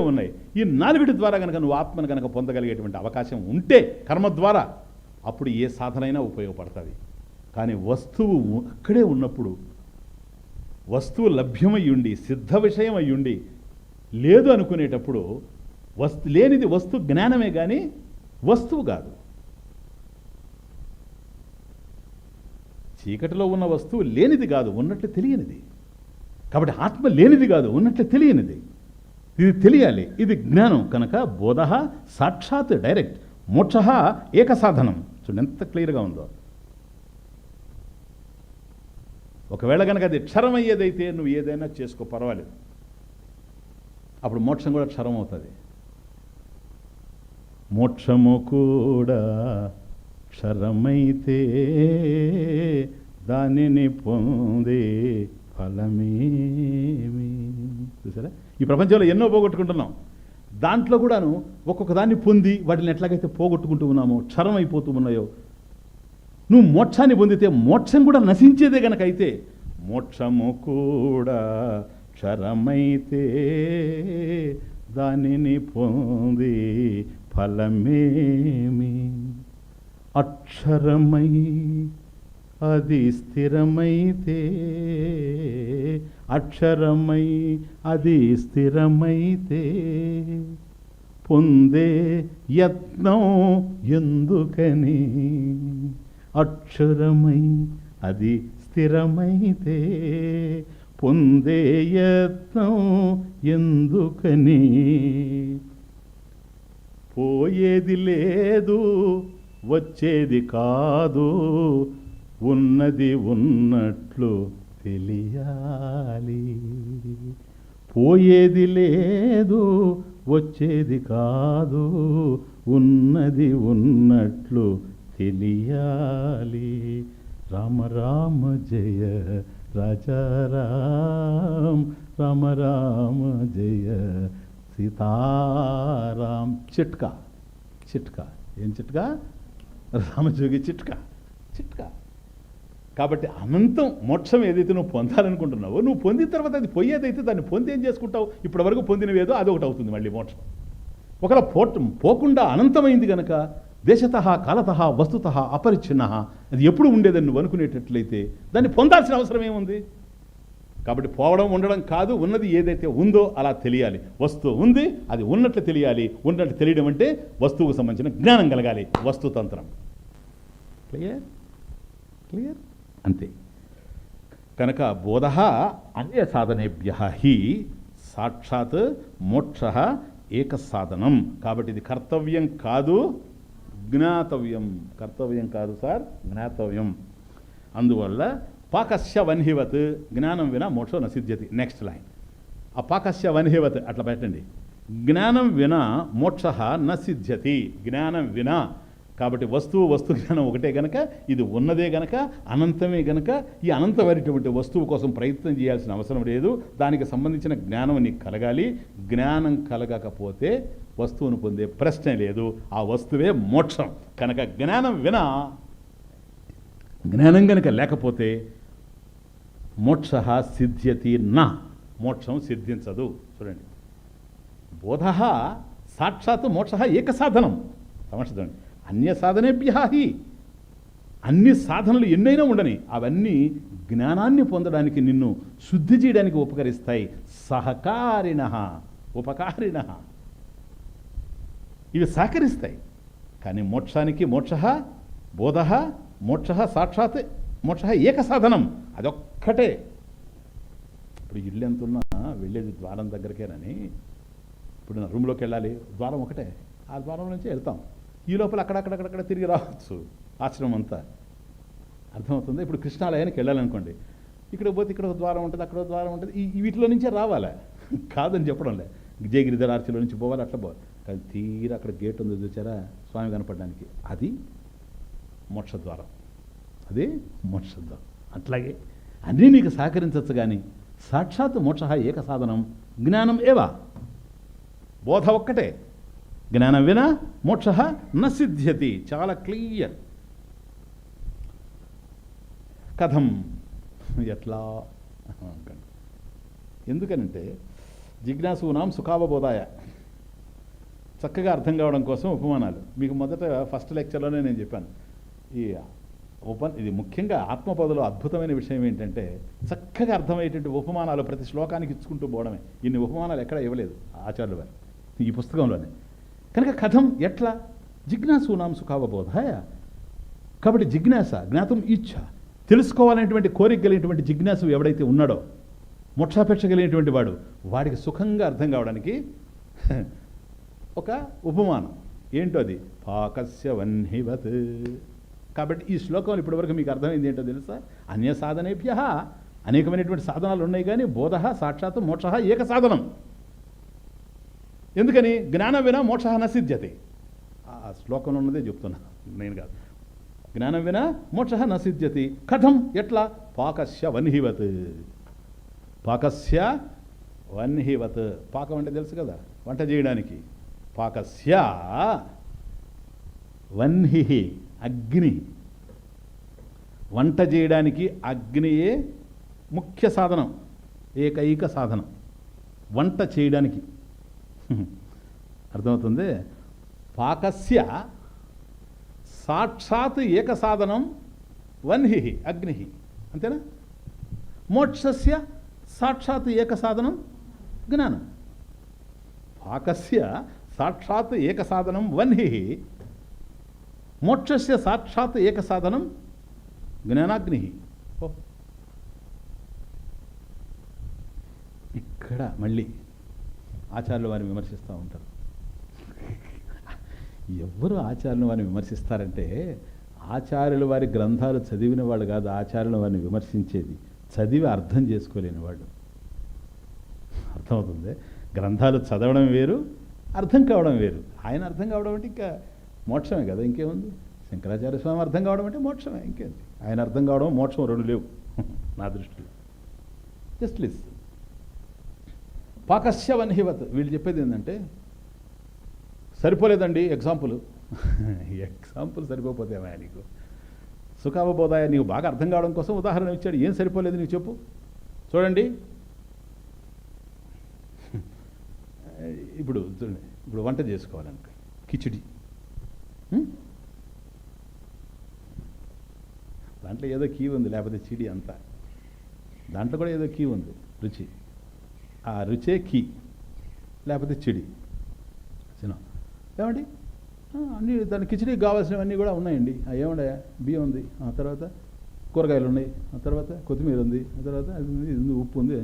ఉన్నాయి. ఈ నాలుగిటి ద్వారా కనుక నువ్వు ఆత్మను కనుక పొందగలిగేటువంటి అవకాశం ఉంటే కర్మ ద్వారా అప్పుడు ఏ సాధనైనా ఉపయోగపడుతుంది. కానీ వస్తువు అక్కడే ఉన్నప్పుడు, వస్తువు లభ్యమై ఉండి సిద్ధ విషయం అయ్యుండి లేదు అనుకునేటప్పుడు లేనిది వస్తు జ్ఞానమే కానీ వస్తువు కాదు. చీకటిలో ఉన్న వస్తువు లేనిది కాదు, ఉన్నట్లు తెలియనిది. కాబట్టి ఆత్మ లేనిది కాదు, ఉన్నట్లు తెలియనిది. ఇది తెలియాలి, ఇది జ్ఞానం కనుక బోధ సాక్షాత్ డైరెక్ట్, మోక్ష ఏక సాధనం. చూడండి ఎంత క్లియర్గా ఉందో. ఒకవేళ కనుక అది క్షరమయ్యేదైతే నువ్వు ఏదైనా చేసుకో, పర్వాలేదు, అప్పుడు మోక్షం కూడా క్షరం అవుతుంది. మోక్షము కూడా క్షరమైతే దానిని పొందే ఫలమేమి. చూసారా, ఈ ప్రపంచంలో ఎన్నో పోగొట్టుకుంటున్నాం. దాంట్లో కూడాను ఒక్కొక్క దాన్ని పొంది వాటిని ఎట్లాగైతే పోగొట్టుకుంటూ ఉన్నామో, క్షరం అయిపోతూ ఉన్నాయో, నువ్వు మోక్షాన్ని పొందితే మోక్షం కూడా నశించేదే గనక అయితే మోక్షము కూడా క్షరమైతే దానిని పొంది ఫలమేమి. అక్షరమై అది స్థిరమైతే, అక్షరమై అది స్థిరమైతే పొందే యత్నం ఎందుకని. అక్షరమై అది స్థిరమైతే పొందే యత్నం ఎందుకని. పోయేది లేదు వచ్చేది కాదు, ఉన్నది ఉన్నట్లు తెలియాలి. పోయేది లేదు వచ్చేది కాదు, ఉన్నది ఉన్నట్లు తెలియాలి. రామ రామ జయ రాజారాం, రామ రామ జయ సీతారాం. చిట్కా చిట్కా, ఏం చిట్కా? రామజోగి చిట్కా చిట్కా. కాబట్టి అనంతం మోక్షం ఏదైతే నువ్వు పొందాలనుకుంటున్నావో, నువ్వు పొందిన తర్వాత అది పోయేదైతే దాన్ని పొంది ఏం చేసుకుంటావు? ఇప్పటి వరకు పొందినవేదో అదొకటి అవుతుంది మళ్ళీ మోక్షం. ఒకవేళ పోకుండా అనంతమైంది కనుక దేశత కాలత వస్తుత అపరిచ్ఛిన్న, అది ఎప్పుడు ఉండేదని నువ్వు అనుకునేటట్లయితే దాన్ని పొందాల్సిన అవసరం ఏముంది? కాబట్టి పోవడం ఉండడం కాదు, ఉన్నది ఏదైతే ఉందో అలా తెలియాలి. వస్తువు ఉంది, అది ఉన్నట్లు తెలియాలి. ఉన్నట్లు తెలియడం అంటే వస్తువుకు సంబంధించిన జ్ఞానం కలగాలి, వస్తుతంత్రం. క్లియర్ క్లియర్ అంతే. కనుక బోధ అన్య సాధనేభ్య హి సాక్షాత్ మోక్ష ఏక సాధనం. కాబట్టి ఇది కర్తవ్యం కాదు, జ్ఞాతవ్యం. కర్తవ్యం కాదు సార్, జ్ఞాతవ్యం. అందువల్ల పాకస్య వన్హివత్, జ్ఞానం వినా మోక్షం నసిద్ధ్యతి. నెక్స్ట్ లైన్, ఆ పాకస్య వన్హివత్ అట్లా పెట్టండి. జ్ఞానం వినా మోక్ష నసిద్ధ్యతి. జ్ఞానం వినా, కాబట్టి వస్తు జ్ఞానం ఒకటే గనక, ఇది ఉన్నదే గనక, అనంతమే గనక, ఈ అనంతమైనటువంటి వస్తువు కోసం ప్రయత్నం చేయాల్సిన అవసరం లేదు. దానికి సంబంధించిన జ్ఞానం నీకు కలగాలి. జ్ఞానం కలగకపోతే వస్తువును పొందే ప్రశ్నే లేదు. ఆ వస్తువే మోక్షం. కనుక జ్ఞానం వినా, జ్ఞానం గనక లేకపోతే మోక్ష సిద్ధ్యతి నా, మోక్షం సిద్ధించదు. చూడండి, బోధ సాక్షాత్ మోక్ష ఏక సాధనం. సమస్య చూడండి, అన్య సాధనేభ్య హి, అన్ని సాధనలు ఎన్నైనా ఉండని అవన్నీ జ్ఞానాన్ని పొందడానికి, నిన్ను శుద్ధి చేయడానికి ఉపకరిస్తాయి. సహకారిణ ఉపకారిణ, ఇవి సహకరిస్తాయి. కానీ మోక్షానికి మోక్ష బోధ, మోక్ష సాక్షాత్ మోక్ష ఏక సాధనం, అదొక్కటే. ఇప్పుడు ఇల్లు ఎంతున్నా వెళ్ళేది ద్వారం దగ్గరికేనని. ఇప్పుడు నా రూమ్లోకి వెళ్ళాలి, ద్వారం ఒకటే, ఆ ద్వారం నుంచి వెళ్తాం. ఈ లోపల అక్కడక్కడక్కడక్కడ తిరిగి రావచ్చు ఆశ్రమం అంతా. అర్థమవుతుంది? ఇప్పుడు కృష్ణాలయానికి వెళ్ళాలనుకోండి, ఇక్కడ పోతే ఇక్కడ ఒక ద్వారం ఉంటుంది, అక్కడ ద్వారం ఉంటుంది, ఈ వీటిలో నుంచే రావాలి. కాదని చెప్పడంలే, జయగిరిధర ఆర్చిలో నుంచి పోవాలి, అట్లా పోవాలి. కానీ తీరా అక్కడ గేట్ ఉంది చూసారా, స్వామి కనపడడానికి, అది మోక్షద్వారం, అదే మోక్షద్వారం. అట్లాగే అన్నీ నీకు సహకరించవచ్చు. కానీ సాక్షాత్ మోక్ష ఏక సాధనం, జ్ఞానం ఏవా, బోధ ఒక్కటే. జ్ఞానం వినా మోక్ష న సిద్ధ్యతి. చాలా క్లియర్. కథం, ఎట్లా? ఎందుకనంటే జిజ్ఞాసూనాం సుఖావబోధాయ, చక్కగా అర్థం కావడం కోసం ఉపమానాలు. మీకు మొదట ఫస్ట్ లెక్చర్లోనే నేను చెప్పాను, ఇది ముఖ్యంగా ఆత్మపదలో అద్భుతమైన విషయం ఏంటంటే చక్కగా అర్థమయ్యేటువంటి ఉపమానాలు ప్రతి శ్లోకానికి ఇచ్చుకుంటూ పోవడమే. ఇన్ని ఉపమానాలు ఎక్కడ ఇవ్వలేదు ఆచార్యుల వారు ఈ పుస్తకంలోనే. కనుక కథం ఎట్లా జిజ్ఞాసూనాం సుఖావబోధాయ. కాబట్టి జిజ్ఞాస, జ్ఞాతం ఇచ్ఛ, తెలుసుకోవాలనేటువంటి కోరిక కలిగినటువంటి జిజ్ఞాసు ఎవడైతే ఉన్నాడో, మోక్షాపేక్ష కలిగినటువంటి వాడు, వాడికి సుఖంగా అర్థం కావడానికి ఒక ఉపమానం. ఏంటో అది? పాకస్య వన్హివత్. కాబట్టి ఈ శ్లోకంలో ఇప్పటివరకు మీకు అర్థమైంది ఏంటో తెలుసా? అన్య సాధనేభ్య, అనేకమైనటువంటి సాధనాలు ఉన్నాయి, కానీ బోధ సాక్షాత్ మోక్ష ఏక సాధనం. ఎందుకని? జ్ఞానం వినా మోక్ష నసిద్ధ్యతే. ఆ శ్లోకంలో ఉన్నదే చెప్తున్నా, నేను కాదు. జ్ఞానం వినా మోక్ష నసిద్ధ్యతి. కథం ఎట్లా? పాకస్య వన్హివత్. పాకస్య వన్హివత్. పాకం అంటే తెలుసు కదా, వంట చేయడానికి. పాకస్య వన్హి, అగ్ని. వంట చేయడానికి అగ్నియే ముఖ్య సాధనం, ఏకైక సాధనం వంట చేయడానికి. అర్థమవుతుంది? పాకస్య సాక్షాత్ ఏక సాధనం వన్హి, అగ్ని. అంతేనా? మోక్షస్య సాక్షాత్ ఏక సాధనం జ్ఞానం. పాకస్య సాక్షాత్ ఏక సాధనం వన్హి, మోక్షస్య సాక్షాత్ ఏక సాధనం జ్ఞానాగ్ని. ఇక్కడ మళ్ళీ ఆచార్యులు వారిని విమర్శిస్తూ ఉంటారు. ఎవరు ఆచార్యులు వారిని విమర్శిస్తారంటే, ఆచార్యుల వారి గ్రంథాలు చదివిన వాళ్ళు కాదు ఆచార్యుల వారిని విమర్శించేది, చదివి అర్థం చేసుకోలేని వాళ్ళు. అర్థమవుతుంది? గ్రంథాలు చదవడం వేరు, అర్థం కావడం వేరు. ఆయన అర్థం కావడం అంటే ఇంకా మోక్షమే కదా, ఇంకేముంది? శంకరాచార్య స్వామి అర్థం కావడం అంటే మోక్షమే, ఇంకేంది? ఆయన అర్థం కావడం మోక్షం రెండు లేవు నా దృష్టిలో. జస్ట్ లిస్. పాకస్య వన్హివత్. వీళ్ళు చెప్పేది ఏంటంటే, సరిపోలేదండి ఎగ్జాంపుల్. ఎగ్జాంపుల్ సరిపోతే ఏమయ్యా నీకు? సుఖావబోధాయ నీకు బాగా అర్థం కావడం కోసం ఉదాహరణ ఇచ్చాడు. ఏం సరిపోలేదు నీకు చెప్పు. చూడండి, ఇప్పుడు చూడండి, ఇప్పుడు వంట చేసుకోవాలనుకో, కిచిడి. దాంట్లో ఏదో కీ ఉంది, లేకపోతే చిడి అంతా. దాంట్లో కూడా ఏదో కీ ఉంది, రుచి. ఆ రుచే కీ, లేకపోతే చిడి. ఏమండి అన్నీ దాని కిచిడీకి కావాల్సినవన్నీ కూడా ఉన్నాయండి. ఏమండి? బియ్యం ఉంది, ఆ తర్వాత కూరగాయలు ఉన్నాయి, ఆ తర్వాత కొత్తిమీర ఉంది, ఆ తర్వాత అది ఉంది, ఇది ఉంది, ఉప్పు ఉంది,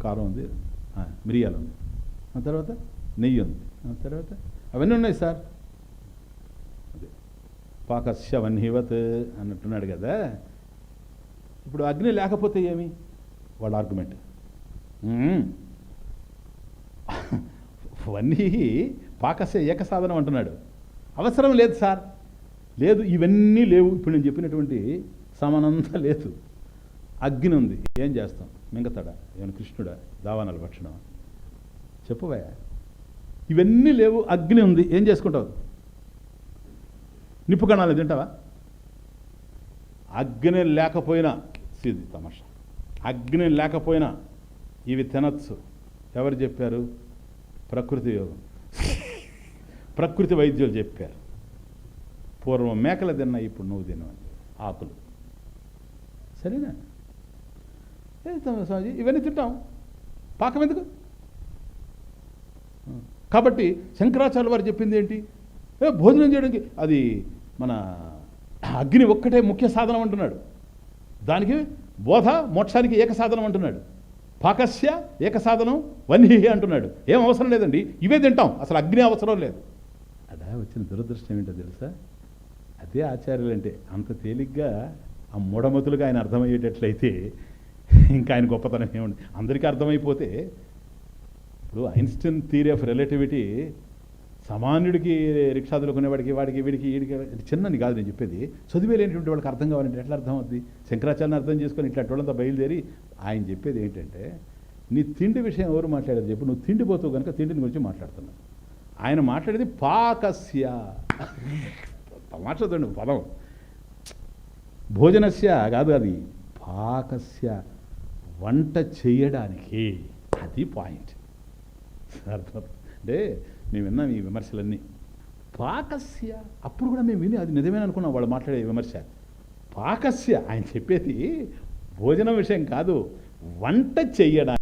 కారం ఉంది, మిరియాలు ఉంది, ఆ తర్వాత నెయ్యి ఉంది, ఆ తర్వాత అవన్నీ ఉన్నాయి సార్. అదే పాకస్య వన్హివత్ అన్నట్టున్నాడు కదా. ఇప్పుడు అగ్ని లేకపోతే ఏమి? వాళ్ళ ఆర్గ్యుమెంట్. వన్హి పాకస్య ఏక సాధనం అంటున్నాడు. అవసరం లేదు సార్. లేదు, ఇవన్నీ లేవు. ఇప్పుడు నేను చెప్పినటువంటి సమానంతా లేదు. అగ్ని ఉంది, ఏం చేస్తాం? మింగతాడా? ఏమైనా కృష్ణుడా? దావానాలు భక్షణమా? చెప్పువయ్యా. ఇవన్నీ లేవు, అగ్ని ఉంది, ఏం చేసుకుంటావు? నిప్పు కణాలు తింటావా? అగ్ని లేకపోయినా, ఇది తమాషా, అగ్ని లేకపోయినా ఇవి తినచ్చు. ఎవరు చెప్పారు? ప్రకృతి యోగం, ప్రకృతి వైద్యులు చెప్పారు. పూర్వం మేకలు తిన్నా, ఇప్పుడు నువ్వు తినవని. ఆకులు. సరేనా? స్వామిజీ ఇవన్నీ తింటాం, పాకం ఎందుకు? కాబట్టి శంకరాచార్య వారు చెప్పింది ఏంటి? భోజనం చేయడానికి అది మన అగ్ని ఒక్కటే ముఖ్య సాధనం అంటున్నాడు. దానికి బోధ మోక్షానికి ఏక సాధనం అంటున్నాడు. పాకస్య ఏక సాధనం వన్హి అంటున్నాడు. ఏం అవసరం లేదండి, ఇవే తింటాం, అసలు అగ్ని అవసరం లేదు. అదా వచ్చిన దురదృష్టం ఏంటో తెలుసా? అదే ఆచార్యులు అంటే. అంత తేలిగ్గా ఆ మూఢమతులుగా ఆయన అర్థమయ్యేటట్లయితే ఇంకా ఆయన గొప్పతనం ఏముంది? అందరికీ అర్థమైపోతే. ఇప్పుడు ఐన్స్టీన్ థియరీ ఆఫ్ రిలేటివిటీ సామాన్యుడికి, రిక్షా కొనేవాడికి, వాడికి, వీడికి, వీడికి చిన్నని కాదు నేను చెప్పేది. చదివే లేనిటువంటి వాళ్ళకి అర్థం కావాలంటే ఎట్లా అర్థం అవుద్ది? శంకరాచార్యని అర్థం చేసుకొని ఇట్లా వాళ్ళంతా బయలుదేరి ఆయన చెప్పేది ఏంటంటే, నీ తిండి విషయం ఎవరు మాట్లాడేది చెప్పు? నువ్వు తిండిపోతావు కనుక తిండిని గురించి మాట్లాడుతున్నావు. ఆయన మాట్లాడేది పాకస్య. మాట్లాడుతుండే పదం భోజనస్య కాదు, అది పాకస్య, వంట చేయడానికి. అది పాయింట్. అర్థం అంటే మేము విన్నాం ఈ విమర్శలన్నీ. పాకస్య, అప్పుడు కూడా మేము విని అది నిజమే అనుకున్నాం వాళ్ళు మాట్లాడే విమర్శ. పాకస్య ఆయన చెప్పేది భోజనం విషయం కాదు, వంట చెయ్యడానికి.